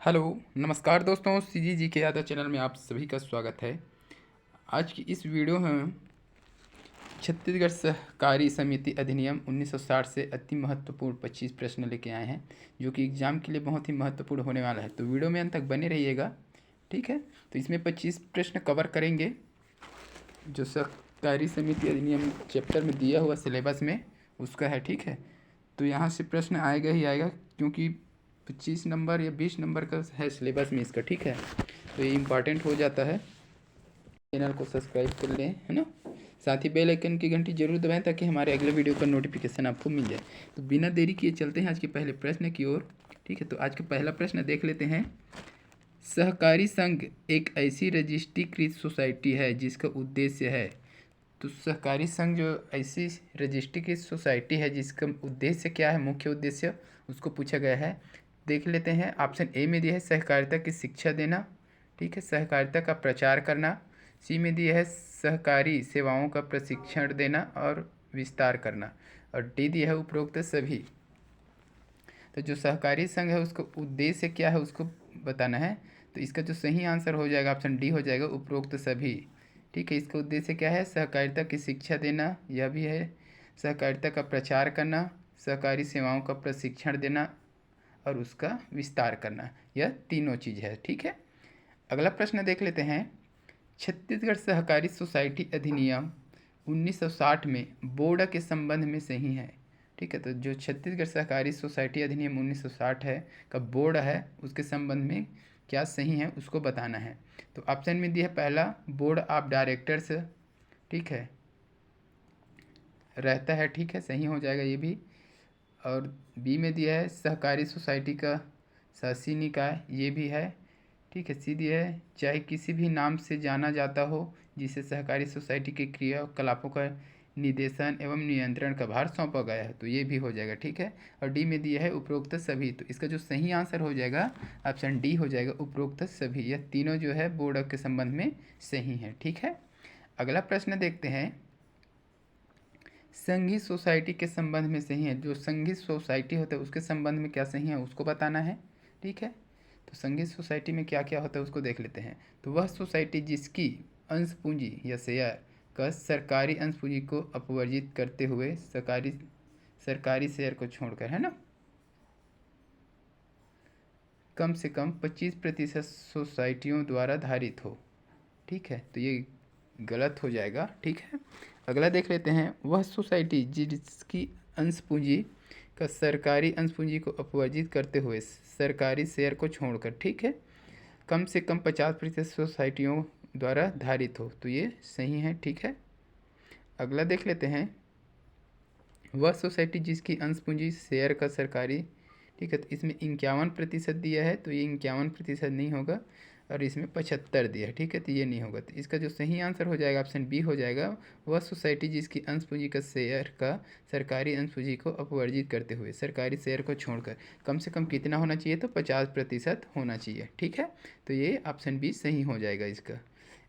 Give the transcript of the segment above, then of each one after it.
Hello, नमस्कार दोस्तों, CG जी के यादव चैनल में आप सभी का स्वागत है। आज की इस वीडियो में हम छत्तीसगढ़ सहकारी समिति अधिनियम 1960 से अति महत्वपूर्ण 25 प्रश्न लेके आए हैं, जो कि एग्ज़ाम के लिए बहुत ही महत्वपूर्ण होने वाला है। तो वीडियो में अंत तक बने रहिएगा, ठीक है। तो इसमें 25 प्रश्न कवर करेंगे, जो सहकारी समिति अधिनियम चैप्टर में दिया हुआ सिलेबस में उसका है, ठीक है। तो यहाँ से प्रश्न आएगा ही आएगा, क्योंकि 25 नंबर या 20 नंबर का है सिलेबस में इसका, ठीक है। तो ये इम्पॉर्टेंट हो जाता है। चैनल को सब्सक्राइब कर लें, है ना। साथ ही बेल आइकन की घंटी जरूर दबाएं, ताकि हमारे अगले वीडियो का नोटिफिकेशन आपको मिल जाए। तो बिना देरी किए चलते हैं आज के पहले प्रश्न की ओर, ठीक है। तो आज का पहला प्रश्न देख लेते हैं। सहकारी संघ एक ऐसी रजिस्ट्रीकृत सोसाइटी है जिसका उद्देश्य है। तो सहकारी संघ जो ऐसी रजिस्ट्रीकृत सोसाइटी है जिसका उद्देश्य क्या है, मुख्य उद्देश्य, उसको पूछा गया है। देख लेते हैं। ऑप्शन ए में दिया है सहकारिता की शिक्षा देना, ठीक है, सहकारिता का प्रचार करना। सी में दिया है सहकारी सेवाओं का प्रशिक्षण देना और विस्तार करना। और डी दिया है उपरोक्त सभी। तो जो सहकारी संघ है उसका उद्देश्य क्या है उसको बताना है। तो इसका जो सही आंसर हो जाएगा ऑप्शन डी हो जाएगा, उपरोक्त सभी, ठीक है। इसका उद्देश्य क्या है, सहकारिता की शिक्षा देना, यह भी है, सहकारिता का प्रचार करना, सहकारी सेवाओं का प्रशिक्षण देना और उसका विस्तार करना, यह तीनों चीज़ है, ठीक है। अगला प्रश्न देख लेते हैं। छत्तीसगढ़ सहकारी सोसाइटी अधिनियम 1960 में बोर्ड के संबंध में सही है, ठीक है। तो जो छत्तीसगढ़ सहकारी सोसाइटी अधिनियम 1960 है का बोर्ड है, उसके संबंध में क्या सही है उसको बताना है। तो ऑप्शन में दिया है पहला, बोर्ड ऑफ डायरेक्टर्स, ठीक है, रहता है, ठीक है, सही हो जाएगा ये भी। और बी में दिया है सहकारी सोसाइटी का शासी निकाय, ये भी है, ठीक है। सी दिया है चाहे किसी भी नाम से जाना जाता हो जिसे सहकारी सोसाइटी के क्रियाकलापों का निदेशन एवं नियंत्रण का भार सौंपा गया है, तो ये भी हो जाएगा, ठीक है। और डी में दिया है उपरोक्त सभी। तो इसका जो सही आंसर हो जाएगा ऑप्शन डी हो जाएगा, उपरोक्त सभी। यह तीनों जो है बोर्ड के संबंध में सही है, ठीक है। अगला प्रश्न देखते हैं। संघीय सोसाइटी के संबंध में सही है। जो संघीय सोसाइटी होता है उसके संबंध में क्या सही है उसको बताना है, ठीक है। तो संघीय सोसाइटी में क्या क्या होता है उसको देख लेते हैं। तो वह सोसाइटी जिसकी अंश पूंजी या शेयर का सरकारी अंश पूंजी को अपवर्जित करते हुए सरकारी शेयर को छोड़कर, है ना, कम से कम 25% सोसाइटियों द्वारा धारित हो, ठीक है। तो ये गलत हो जाएगा, ठीक है। अगला देख लेते हैं। वह सोसाइटी जिसकी अंश पूंजी का सरकारी अंश पूंजी को अपवर्जित करते हुए सरकारी शेयर को छोड़कर, ठीक है, कम से कम 50% सोसाइटियों द्वारा धारित हो, तो ये सही है, ठीक है। अगला देख लेते हैं। वह सोसाइटी जिसकी अंश पूंजी शेयर का सरकारी, ठीक है, तो इसमें 51% दिया है, तो ये 51% नहीं होगा। और इसमें 75 दिया है, ठीक है, तो ये नहीं होगा। तो इसका जो सही आंसर हो जाएगा ऑप्शन बी हो जाएगा, वह सोसाइटी जिसकी अंश पूंजी का शेयर का सरकारी अंश पूंजी को अपवर्जित करते हुए सरकारी शेयर को छोड़कर कम से कम कितना होना चाहिए, तो 50% होना चाहिए, ठीक है। तो ये ऑप्शन बी सही हो जाएगा इसका।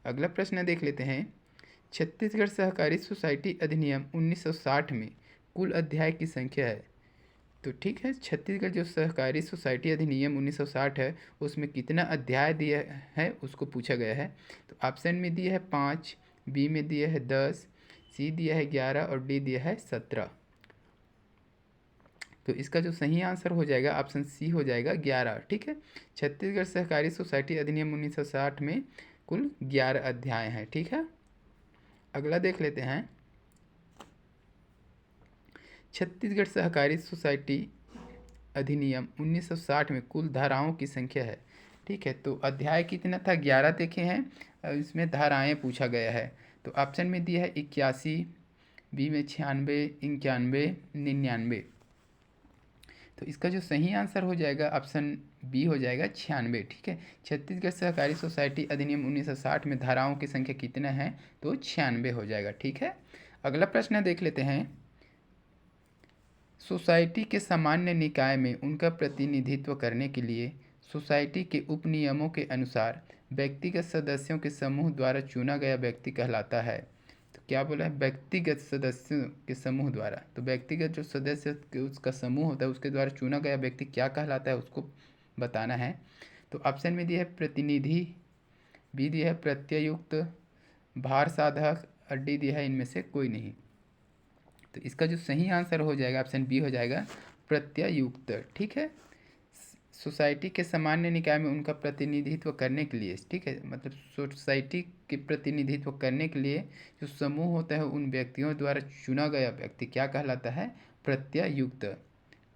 अगला प्रश्न देख लेते हैं। छत्तीसगढ़ सहकारी सोसाइटी अधिनियम 1960 में कुल अध्याय की संख्या है। तो ठीक है, छत्तीसगढ़ जो सहकारी सोसाइटी अधिनियम 1960 है उसमें कितना अध्याय दिया है उसको पूछा गया है। तो ऑप्शन में दिया है 5, बी में दिया है 10, सी दिया है 11 और डी दिया है 17। तो इसका जो सही आंसर हो जाएगा ऑप्शन सी हो जाएगा 11, ठीक है। छत्तीसगढ़ सहकारी सोसाइटी अधिनियम 1960 में कुल 11 अध्याय हैं, ठीक है। अगला देख लेते हैं। छत्तीसगढ़ सहकारी सोसाइटी अधिनियम 1960 में कुल धाराओं की संख्या है, ठीक है। तो अध्याय कितना था, 11 देखे हैं। अब इसमें धाराएं पूछा गया है। तो ऑप्शन में दिया है 81, बी में 96, 91, 99। तो इसका जो सही आंसर हो जाएगा ऑप्शन बी हो जाएगा 96, ठीक है। छत्तीसगढ़ सहकारी सोसाइटी अधिनियम 1960 में धाराओं की संख्या कितना है, तो 96 हो जाएगा, ठीक है। अगला प्रश्न देख लेते हैं। सोसाइटी के सामान्य निकाय में उनका प्रतिनिधित्व करने के लिए सोसाइटी के उपनियमों के अनुसार व्यक्तिगत सदस्यों के समूह द्वारा चुना गया व्यक्ति कहलाता है। तो क्या बोला है, व्यक्तिगत सदस्यों के समूह द्वारा। तो व्यक्तिगत जो सदस्य उसका समूह होता है उसके द्वारा चुना गया व्यक्ति क्या कहलाता है उसको बताना है। तो ऑप्शन में दिया है प्रतिनिधि, बी दिया है प्रत्ययुक्त, भार साधक, और डी दिया है इनमें से कोई नहीं। तो इसका जो सही आंसर हो जाएगा ऑप्शन बी हो जाएगा प्रत्ययुक्त। ठीक है, सोसाइटी के सामान्य निकाय में उनका प्रतिनिधित्व करने के लिए, ठीक है, मतलब सोसाइटी के प्रतिनिधित्व करने के लिए जो समूह होता है उन व्यक्तियों द्वारा चुना गया व्यक्ति क्या कहलाता है, प्रत्ययुक्त।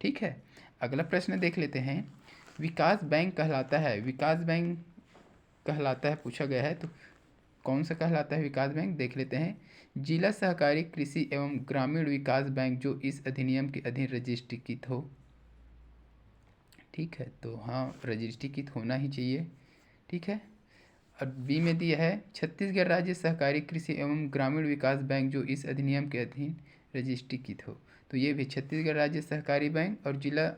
ठीक है, अगला प्रश्न देख लेते हैं। विकास बैंक कहलाता है, विकास बैंक कहलाता है पूछा गया है, तो कौन सा कहलाता है विकास बैंक, देख लेते हैं। जिला सहकारी कृषि एवं ग्रामीण विकास बैंक जो इस अधिनियम के अधीन रजिस्ट्रीकृत हो। ठीक है, तो हाँ रजिस्ट्रीकृत होना ही चाहिए। ठीक है, और बी में दिया है छत्तीसगढ़ राज्य सहकारी कृषि एवं ग्रामीण विकास बैंक जो इस अधिनियम के अधीन रजिस्ट्रीकृत हो। तो ये भी छत्तीसगढ़ राज्य सहकारी बैंक और जिला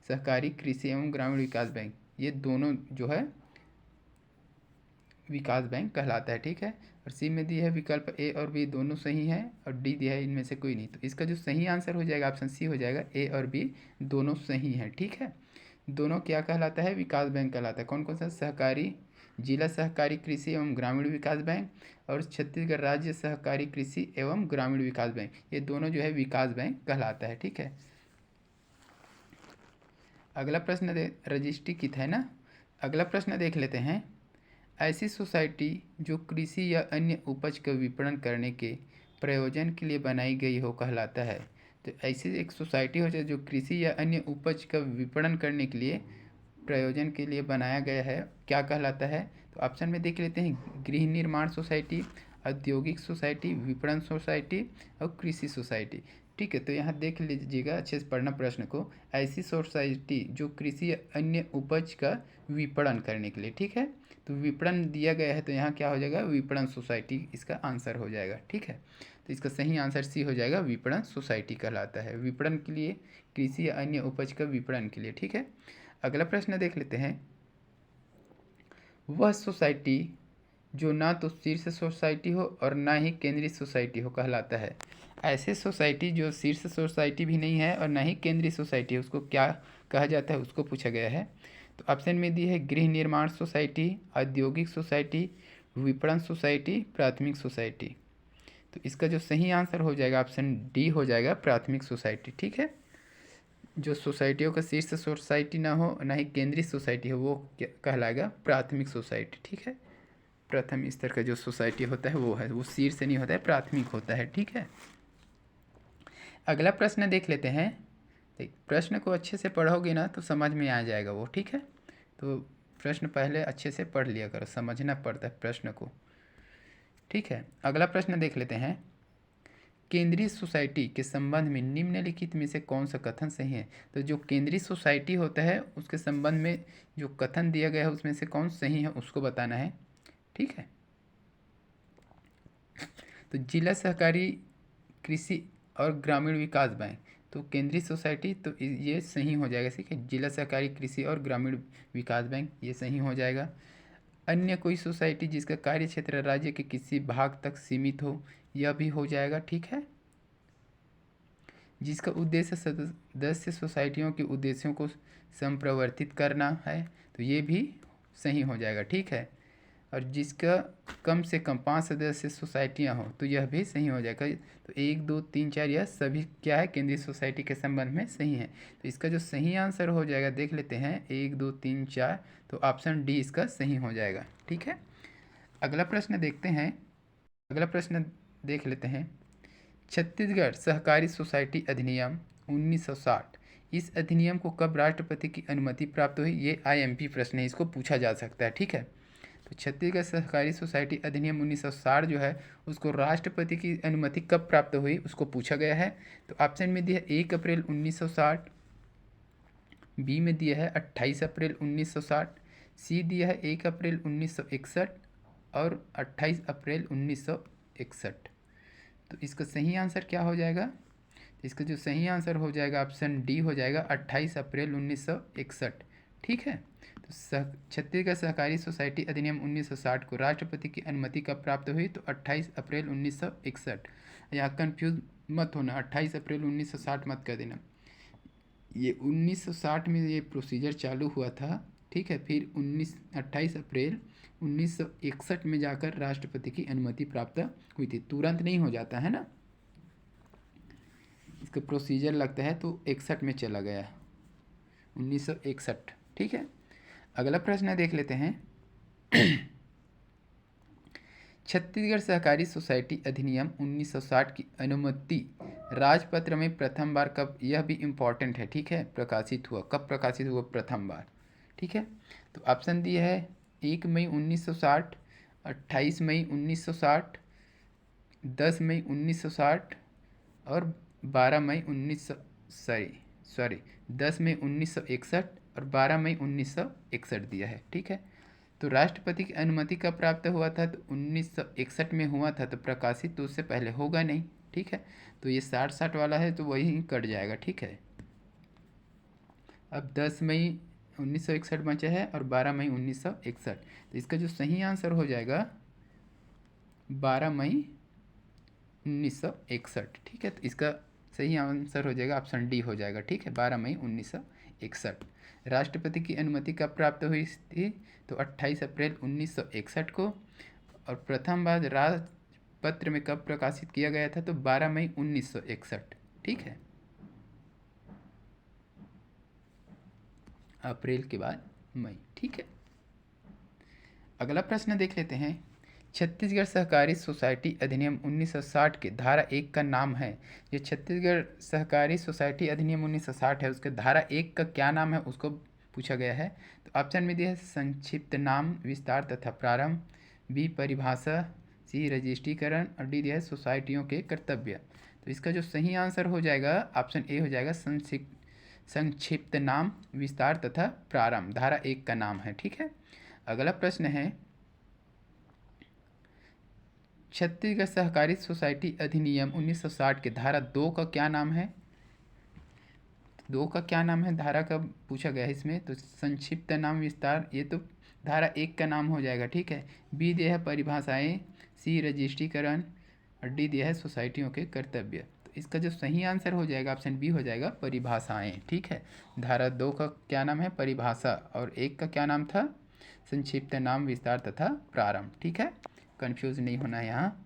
सहकारी कृषि एवं ग्रामीण विकास बैंक, ये दोनों जो है विकास बैंक कहलाता है। ठीक है, और सी में दी है विकल्प ए और बी दोनों सही हैं, और डी दिया है इनमें से कोई नहीं। तो इसका जो सही आंसर हो जाएगा ऑप्शन सी हो जाएगा, ए और बी दोनों सही हैं। ठीक है, दोनों क्या कहलाता है, विकास बैंक कहलाता है। कौन कौन सा, सहकारी, जिला सहकारी कृषि एवं ग्रामीण विकास बैंक और छत्तीसगढ़ राज्य सहकारी कृषि एवं ग्रामीण विकास बैंक, ये दोनों जो है विकास बैंक कहलाता है। ठीक है, अगला प्रश्न रजिस्ट्रीकृत है ना, अगला प्रश्न देख लेते हैं। ऐसी सोसाइटी जो कृषि या अन्य उपज का विपणन करने के प्रयोजन के लिए बनाई गई हो कहलाता है। तो ऐसी एक सोसाइटी हो जाए जो कृषि या अन्य उपज का विपणन करने के लिए प्रयोजन के लिए बनाया गया है, क्या कहलाता है। तो ऑप्शन में देख लेते हैं, गृह निर्माण सोसाइटी, औद्योगिक सोसाइटी, विपणन सोसाइटी और कृषि सोसाइटी। ठीक है, तो यहाँ देख लीजिएगा, अच्छे से पढ़ना प्रश्न को। ऐसी सोसाइटी जो कृषि या अन्य उपज का विपणन करने के लिए, ठीक है, तो विपणन दिया गया है, तो यहाँ क्या हो जाएगा, विपणन सोसाइटी इसका आंसर हो जाएगा। ठीक है, तो इसका सही आंसर सी हो जाएगा, विपणन सोसाइटी कहलाता है, विपणन के लिए, कृषि या अन्य उपज का विपणन के लिए। ठीक है, अगला प्रश्न देख लेते हैं। वह सोसाइटी जो ना तो शीर्ष सोसाइटी हो और ना ही केंद्रीय सोसाइटी हो कहलाता है। ऐसे सोसाइटी जो शीर्ष सोसाइटी भी नहीं है और ना ही केंद्रीय सोसाइटी है, उसको क्या कहा जाता है, उसको पूछा गया है। तो ऑप्शन में दी है गृह निर्माण सोसाइटी, औद्योगिक सोसाइटी, विपणन सोसाइटी, प्राथमिक सोसाइटी। तो इसका जो सही आंसर हो जाएगा ऑप्शन डी हो जाएगा, प्राथमिक सोसाइटी। ठीक है, जो सोसाइटियों का शीर्ष सोसाइटी ना हो ना ही केंद्रीय सोसाइटी हो, वो क्या कहलाएगा, प्राथमिक सोसाइटी। ठीक है, प्रथम स्तर का जो सोसाइटी होता है वो है, वो शीर्ष नहीं होता है, प्राथमिक होता है। ठीक है, अगला प्रश्न देख लेते हैं। प्रश्न को अच्छे से पढ़ोगे ना तो समझ में आ जाएगा वो। ठीक है, तो प्रश्न पहले अच्छे से पढ़ लिया करो, समझना पड़ता है प्रश्न को। ठीक है, अगला प्रश्न देख लेते हैं। केंद्रीय सोसाइटी के संबंध में निम्नलिखित में से कौन सा कथन सही है। तो जो केंद्रीय सोसाइटी होता है उसके संबंध में जो कथन दिया गया है उसमें से कौन सही है उसको बताना है। ठीक है, तो जिला सहकारी कृषि और ग्रामीण विकास बैंक, तो केंद्रीय सोसाइटी, तो ये सही हो जाएगा। ठीक है, जिला सहकारी कृषि और ग्रामीण विकास बैंक, ये सही हो जाएगा। अन्य कोई सोसाइटी जिसका कार्य क्षेत्र राज्य के किसी भाग तक सीमित हो, यह भी हो जाएगा। ठीक है, जिसका उद्देश्य सदस्य सोसाइटियों के उद्देश्यों को संप्रवर्तित करना है, तो ये भी सही हो जाएगा। ठीक है, और जिसका कम से कम 5 सदस्य सोसाइटियाँ हो, तो यह भी सही हो जाएगा। तो 1 2 3 4 यह सभी क्या है, केंद्रीय सोसाइटी के संबंध में सही है। तो इसका जो सही आंसर हो जाएगा देख लेते हैं, 1 2 3 4, तो ऑप्शन डी इसका सही हो जाएगा। ठीक है, अगला प्रश्न देखते हैं। अगला प्रश्न देख लेते हैं। छत्तीसगढ़ सहकारी सोसाइटी अधिनियम 1960, इस अधिनियम को कब राष्ट्रपति की अनुमति प्राप्त हुई, ये IMP प्रश्न है, इसको पूछा जा सकता है। ठीक है, तो छत्तीसगढ़ सहकारी सोसाइटी अधिनियम 1960 जो है उसको राष्ट्रपति की अनुमति कब प्राप्त हुई उसको पूछा गया है। तो ऑप्शन में दिया है 1 अप्रैल 1960, बी में दिया है 28 अप्रैल 1960, सी दिया है 1 अप्रैल 1961 और 28 अप्रैल 1961। तो इसका सही आंसर क्या हो जाएगा, इसका जो सही आंसर हो जाएगा ऑप्शन डी हो जाएगा, 28 अप्रैल 1961। ठीक है, तो छत्तीसगढ़ सहकारी सोसाइटी अधिनियम 1960 को राष्ट्रपति की अनुमति कब प्राप्त हुई, तो 28 अप्रैल 1961। यहाँ कन्फ्यूज मत होना, 28 अप्रैल 1960 मत कर देना, ये 1960 में ये प्रोसीजर चालू हुआ था। ठीक है। फिर 28 अप्रैल 1961 में जाकर राष्ट्रपति की अनुमति प्राप्त हुई थी। तुरंत नहीं हो जाता है ना, इसका प्रोसीजर लगता है, तो 61 में चला गया, 1961, ठीक है। अगला प्रश्न देख लेते हैं। छत्तीसगढ़ सहकारी सोसाइटी अधिनियम 1960 की अनुमति राजपत्र में प्रथम बार कब, यह भी इम्पॉर्टेंट है, ठीक है, प्रकाशित हुआ, कब प्रकाशित हुआ प्रथम बार, ठीक है। तो ऑप्शन दिया है 1 मई 1960, 28 मई 1960, 10 मई 1960 और 12 मई 10 मई 1961 और 12 मई 1961 दिया है, ठीक है। तो राष्ट्रपति की अनुमति कब प्राप्त हुआ था, तो 1961 में हुआ था, तो प्रकाशित तो उससे पहले होगा नहीं, ठीक है। तो ये 60 वाला है, तो वही कट जाएगा, ठीक है। अब 10 मई 1961 बचा है और 12 मई 1961, तो इसका जो सही आंसर हो जाएगा 12 मई 1961, ठीक है। तो इसका सही आंसर हो जाएगा ऑप्शन डी हो जाएगा, ठीक है, 12 मई 1961। राष्ट्रपति की अनुमति कब प्राप्त हुई थी, तो 28 अप्रैल 1961 को, और प्रथम बार राजपत्र में कब प्रकाशित किया गया था, तो 12 मई 1961, ठीक है, अप्रैल के बाद मई, ठीक है। अगला प्रश्न देख लेते हैं। छत्तीसगढ़ सहकारी सोसाइटी अधिनियम 1960 के धारा 1 का नाम है, जो छत्तीसगढ़ सहकारी सोसाइटी अधिनियम 1960 है, उसके धारा 1 का क्या नाम है, उसको पूछा गया है। तो ऑप्शन में दिया है संक्षिप्त नाम, विस्तार तथा प्रारंभ, बी परिभाषा, सी रजिस्ट्रीकरण और डी दिया है सोसाइटियों के कर्तव्य। तो इसका जो सही आंसर हो जाएगा ऑप्शन ए हो जाएगा संक्षिप्त नाम, विस्तार तथा प्रारंभ, धारा 1 का नाम है, ठीक है। अगला प्रश्न है। छत्तीसगढ़ सहकारी सोसाइटी अधिनियम 1960 के धारा 2 का क्या नाम है, 2 का क्या नाम है, धारा का पूछा गया है इसमें। तो संक्षिप्त नाम, विस्तार, ये तो धारा 1 का नाम हो जाएगा, ठीक है। बी दिया है परिभाषाएं, सी रजिस्ट्रीकरण और डी दिया है सोसाइटियों के कर्तव्य। तो इसका जो सही आंसर हो जाएगा ऑप्शन बी हो जाएगा परिभाषाएं, ठीक है। धारा 2 का क्या नाम है, परिभाषा, और 1 का क्या नाम था, संक्षिप्त नाम, विस्तार तथा प्रारंभ, ठीक है, कंफ्यूज नहीं होना है यहाँ।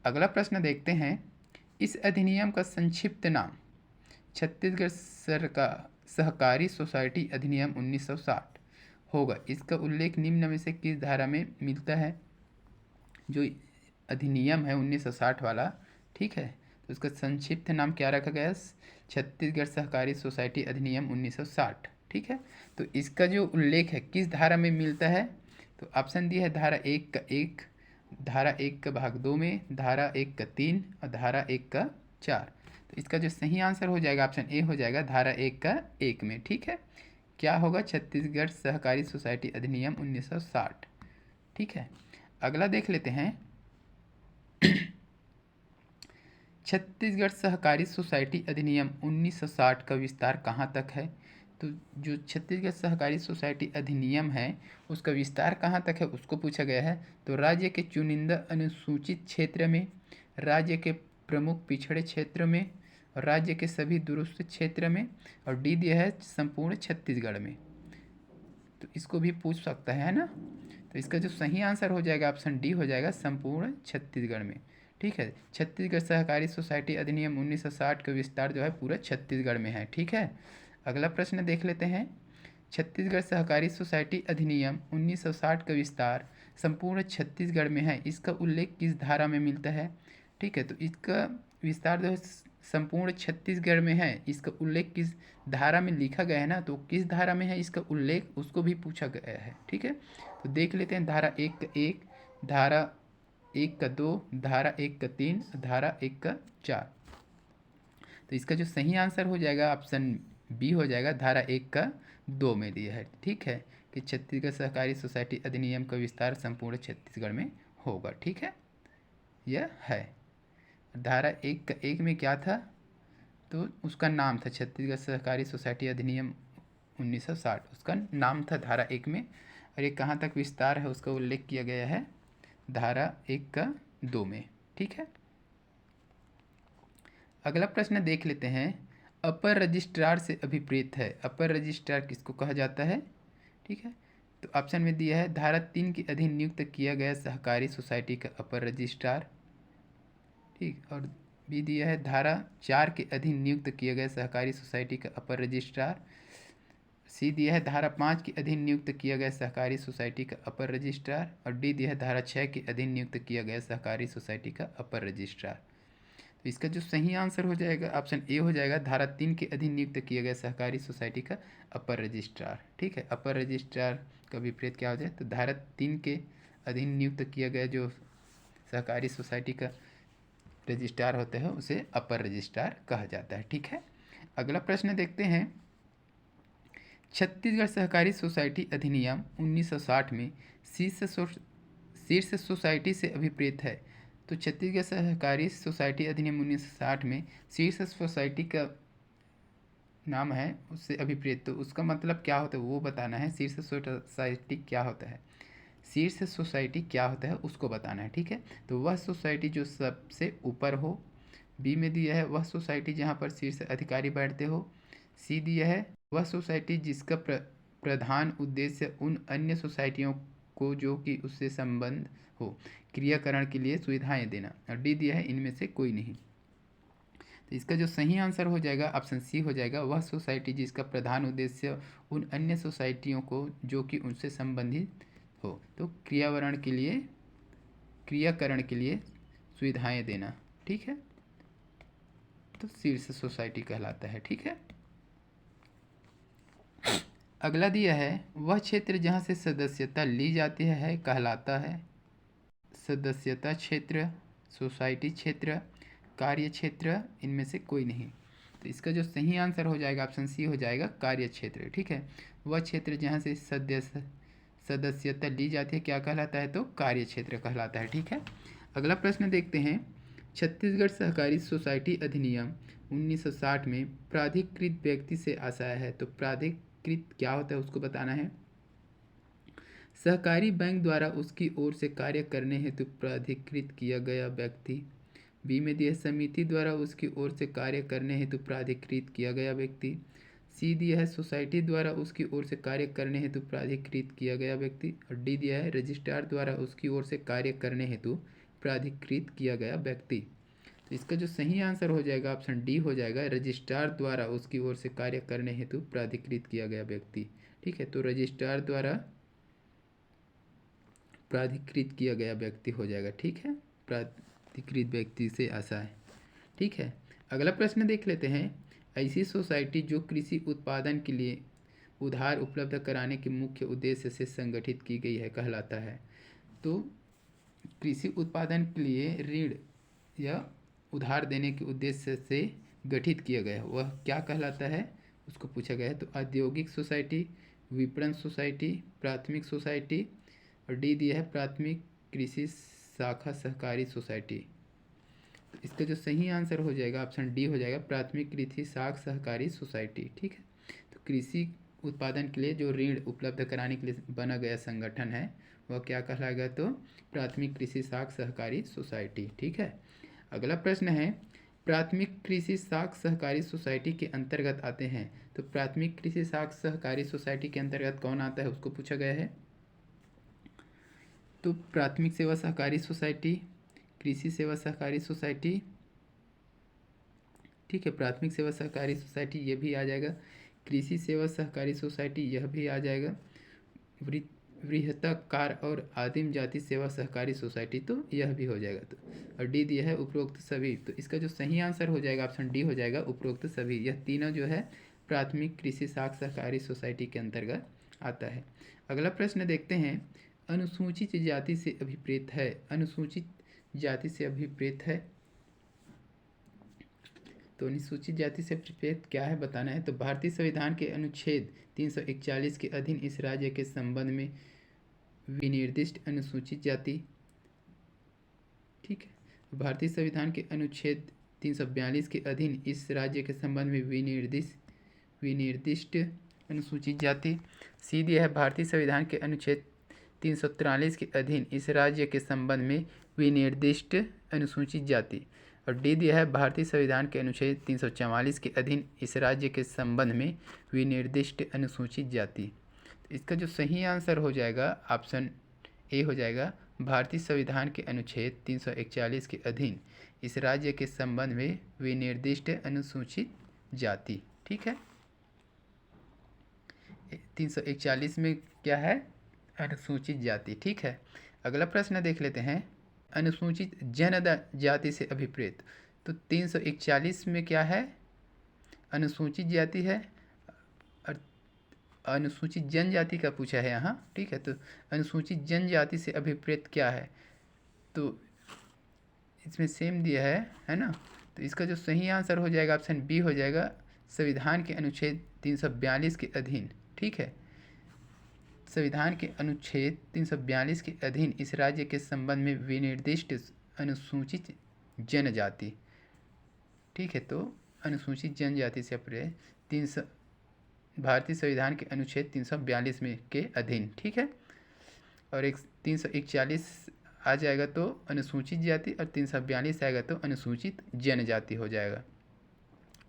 अगला प्रश्न देखते हैं। इस अधिनियम का संक्षिप्त नाम छत्तीसगढ़ सहकारी सोसाइटी अधिनियम 1960 होगा, इसका उल्लेख निम्न में से किस धारा में मिलता है। जो अधिनियम है 1960 वाला, ठीक है, तो उसका संक्षिप्त नाम क्या रखा गया है, छत्तीसगढ़ सहकारी सोसाइटी अधिनियम 1960, ठीक है। तो इसका जो उल्लेख है किस धारा में मिलता है, तो ऑप्शन दिया है धारा 1 का 1, धारा 1 का भाग 2 में, धारा 1 का 3 और धारा 1 का 4। तो इसका जो सही आंसर हो जाएगा ऑप्शन ए हो जाएगा धारा 1 का 1 में, ठीक है। क्या होगा, छत्तीसगढ़ सहकारी सोसाइटी अधिनियम 1960, ठीक है। अगला देख लेते हैं। छत्तीसगढ़ सहकारी सोसाइटी अधिनियम 1960 का विस्तार कहाँ तक है। तो जो छत्तीसगढ़ सहकारी सोसाइटी अधिनियम है उसका विस्तार कहाँ तक है उसको पूछा गया है। तो राज्य के चुनिंदा अनुसूचित क्षेत्र में, राज्य के प्रमुख पिछड़े क्षेत्र में, और राज्य के सभी दुरुस्त क्षेत्र में, और डी दिया है संपूर्ण छत्तीसगढ़ में। तो इसको भी पूछ सकता है ना। तो इसका जो सही आंसर हो जाएगा ऑप्शन डी हो जाएगा संपूर्ण छत्तीसगढ़ में, ठीक है। छत्तीसगढ़ सहकारी सोसाइटी अधिनियम 1960 का विस्तार जो है पूरा छत्तीसगढ़ में है, ठीक है। अगला प्रश्न देख लेते हैं। छत्तीसगढ़ सहकारी सोसाइटी अधिनियम 1960 का विस्तार संपूर्ण छत्तीसगढ़ में है, इसका उल्लेख किस धारा में मिलता है, ठीक है। तो इसका विस्तार जो है संपूर्ण छत्तीसगढ़ में है, इसका उल्लेख किस धारा में लिखा गया है ना, तो किस धारा में है इसका उल्लेख उसको भी पूछा गया है, ठीक है। तो देख लेते हैं धारा 1 का 1, धारा 1 का 2, धारा 1 का 3, धारा 1 का 4। तो इसका जो सही आंसर हो जाएगा ऑप्शन बी हो जाएगा धारा 1 का 2 में दिया है, ठीक है, कि छत्तीसगढ़ सहकारी सोसाइटी अधिनियम का विस्तार संपूर्ण छत्तीसगढ़ में होगा, ठीक है, यह है। धारा 1 का 1 में क्या था, तो उसका नाम था छत्तीसगढ़ सहकारी सोसाइटी अधिनियम 1960, उसका नाम था धारा 1 में। और ये कहाँ तक विस्तार है उसका उल्लेख किया गया है धारा 1 का 2 में, ठीक है। अगला प्रश्न देख लेते हैं। अपर रजिस्ट्रार से अभिप्रेत है, अपर रजिस्ट्रार किसको कहा जाता है, ठीक है। तो ऑप्शन में दिया है धारा 3 के अधीन नियुक्त किया गया सहकारी सोसाइटी का अपर रजिस्ट्रार, ठीक। और बी दिया है धारा 4 के अधीन नियुक्त किया गया सहकारी सोसाइटी का अपर रजिस्ट्रार। सी दिया है धारा 5 के अधीन नियुक्त किया गया सहकारी सोसाइटी का अपर रजिस्ट्रार। और डी दिया है धारा 6 के अधीन नियुक्त किया गया सहकारी सोसाइटी का अपर रजिस्ट्रार। तो इसका जो सही आंसर हो जाएगा ऑप्शन ए हो जाएगा, धारा 3 के अधीन नियुक्त किया गया सहकारी सोसाइटी का अपर रजिस्ट्रार, ठीक है। अपर रजिस्ट्रार का विपरीत क्या हो जाए, तो धारा 3 के अधीन नियुक्त किया गया जो सहकारी सोसाइटी का रजिस्ट्रार होता है उसे अपर रजिस्ट्रार कहा जाता है, ठीक है। अगला प्रश्न देखते हैं। छत्तीसगढ़ सहकारी सोसाइटी अधिनियम 1960 में शीर्ष सोसाइटी से अभिप्रेत है। तो छत्तीसगढ़ सहकारी सोसाइटी अधिनियम 1960 में शीर्ष सोसाइटी का नाम है उससे अभिप्रेत, तो उसका मतलब क्या होता है वो बताना है। शीर्ष सोसाइटी क्या होता है, शीर्ष सोसाइटी क्या होता है उसको बताना है, ठीक है। तो वह सोसाइटी जो सबसे ऊपर हो। बी में दिया है वह सोसाइटी जहाँ पर शीर्ष अधिकारी बैठते हो। सी दिया है वह सोसाइटी जिसका प्रधान उद्देश्य उन अन्य सोसाइटियों को जो कि उससे संबंध हो क्रियाकरण के लिए सुविधाएं देना। और डी दिया है इनमें से कोई नहीं। तो इसका जो सही आंसर हो जाएगा ऑप्शन सी हो जाएगा, वह सोसाइटी जिसका प्रधान उद्देश्य उन अन्य सोसाइटियों को जो कि उनसे संबंधित हो तो क्रियाकरण के लिए सुविधाएं देना, ठीक है। तो शीर्ष सोसाइटी कहलाता है, ठीक है। अगला दिया है वह क्षेत्र जहाँ से सदस्यता ली जाती है कहलाता है। सदस्यता क्षेत्र, सोसाइटी क्षेत्र, कार्य क्षेत्र, इनमें से कोई नहीं। तो इसका जो सही आंसर हो जाएगा ऑप्शन सी हो जाएगा, कार्य क्षेत्र, ठीक है। वह क्षेत्र जहाँ से सदस्यता ली जाती है क्या कहलाता है, तो कार्य क्षेत्र कहलाता है, ठीक है। अगला प्रश्न देखते हैं। छत्तीसगढ़ सहकारी सोसाइटी अधिनियम 1960 में प्राधिकृत व्यक्ति से आशय है। तो प्राधिकृत क्या होता है उसको बताना है। सहकारी बैंक द्वारा उसकी ओर से कार्य करने हेतु प्राधिकृत किया गया व्यक्ति। बी में दिया समिति द्वारा उसकी ओर से कार्य करने हेतु प्राधिकृत किया गया व्यक्ति। सी दिया है सोसाइटी द्वारा उसकी ओर से कार्य करने हेतु प्राधिकृत किया गया व्यक्ति। और डी दिया है रजिस्ट्रार द्वारा उसकी ओर से कार्य करने हेतु प्राधिकृत किया गया व्यक्ति। तो इसका जो सही आंसर हो जाएगा ऑप्शन डी हो जाएगा, रजिस्ट्रार द्वारा उसकी ओर से कार्य करने हेतु प्राधिकृत किया गया व्यक्ति, ठीक है। तो रजिस्ट्रार द्वारा प्राधिकृत किया गया व्यक्ति हो जाएगा, ठीक है। प्राधिकृत व्यक्ति से आशय, ठीक है। अगला प्रश्न देख लेते हैं। ऐसी सोसाइटी जो कृषि उत्पादन के लिए उधार उपलब्ध कराने के मुख्य उद्देश्य से संगठित की गई है कहलाता है। तो कृषि उत्पादन के लिए ऋण या उधार देने के उद्देश्य से गठित किया गया है वह क्या कहलाता है उसको पूछा गया है। तो औद्योगिक सोसाइटी, विपणन सोसाइटी, प्राथमिक सोसाइटी। और डी दिया है प्राथमिक कृषि शाखा सहकारी सोसाइटी। तो इसका जो सही आंसर हो जाएगा ऑप्शन डी हो जाएगा, प्राथमिक कृषि शाखा सहकारी सोसाइटी, ठीक है। तो कृषि उत्पादन के लिए जो ऋण उपलब्ध कराने के लिए बना गया संगठन है वह क्या कहलाएगा, तो प्राथमिक कृषि शाखा सहकारी सोसाइटी, ठीक है। अगला प्रश्न है प्राथमिक कृषि शाखा सहकारी सोसाइटी के अंतर्गत आते हैं। तो प्राथमिक कृषि शाखा सहकारी सोसाइटी के अंतर्गत कौन आता है उसको पूछा गया है। तो प्राथमिक सेवा सहकारी सोसाइटी, कृषि सेवा सहकारी सोसाइटी, ठीक है। प्राथमिक सेवा सहकारी सोसाइटी ये भी आ जाएगा, कृषि सेवा सहकारी सोसाइटी यह भी आ जाएगा, वृहत्कार और आदिम जाति सेवा सहकारी सोसाइटी तो यह भी हो जाएगा। तो और डी दिया है उपरोक्त सभी। तो इसका जो सही आंसर हो जाएगा ऑप्शन डी हो जाएगा, उपरोक्त सभी। यह तीनों जो है प्राथमिक कृषि शाखा सहकारी सोसाइटी के अंतर्गत आता है। अगला प्रश्न देखते हैं। अनुसूचित जाति से अभिप्रेत है। अनुसूचित जाति से अभिप्रेत है, तो अनुसूचित जाति से अभिप्रेत क्या है बताना है। तो भारतीय संविधान के अनुच्छेद 341 के अधीन इस राज्य के संबंध में विनिर्दिष्ट अनुसूचित जाति, ठीक है। भारतीय संविधान के अनुच्छेद 342 के अधीन इस राज्य के संबंध में विनिर्दिष्ट अनुसूचित जाति। सी दिया है भारतीय संविधान के अनुच्छेद 343 के अधीन इस राज्य के संबंध में विनिर्दिष्ट अनुसूचित जाति। और डी दिया है भारतीय संविधान के अनुच्छेद 344 के अधीन इस राज्य के संबंध में विनिर्दिष्ट अनुसूचित जाति। इसका जो सही आंसर हो जाएगा ऑप्शन ए हो जाएगा, भारतीय संविधान के अनुच्छेद 341 के अधीन इस राज्य के संबंध में विनिर्दिष्ट अनुसूचित जाति। ठीक है, 341 में क्या है, अनुसूचित जाति। ठीक है, अगला प्रश्न देख लेते हैं, अनुसूचित जनजाति से अभिप्रेत। तो 341 में क्या है, अनुसूचित जाति है और अनुसूचित जनजाति का पूछा है यहाँ। ठीक है, तो अनुसूचित जनजाति से अभिप्रेत क्या है, तो इसमें सेम दिया है ना। तो इसका जो सही आंसर हो जाएगा ऑप्शन बी हो जाएगा, संविधान के अनुच्छेद 342 के अधीन। ठीक है, संविधान के अनुच्छेद 342 के अधीन इस राज्य के संबंध में विनिर्दिष्ट अनुसूचित जनजाति। ठीक है, तो अनुसूचित जनजाति से अभिप्रेत भारतीय संविधान के अनुच्छेद 342 में के अधीन। ठीक है, और 341 आ जाएगा तो अनुसूचित जाति और 342 आएगा तो अनुसूचित जनजाति हो जाएगा।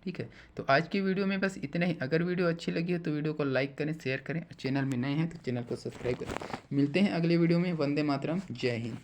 ठीक है, तो आज की वीडियो में बस इतना ही। अगर वीडियो अच्छी लगी हो तो वीडियो को लाइक करें, शेयर करें और चैनल में नए हैं तो चैनल को सब्सक्राइब करें। मिलते हैं अगले वीडियो में। वंदे मातरम, जय हिंद।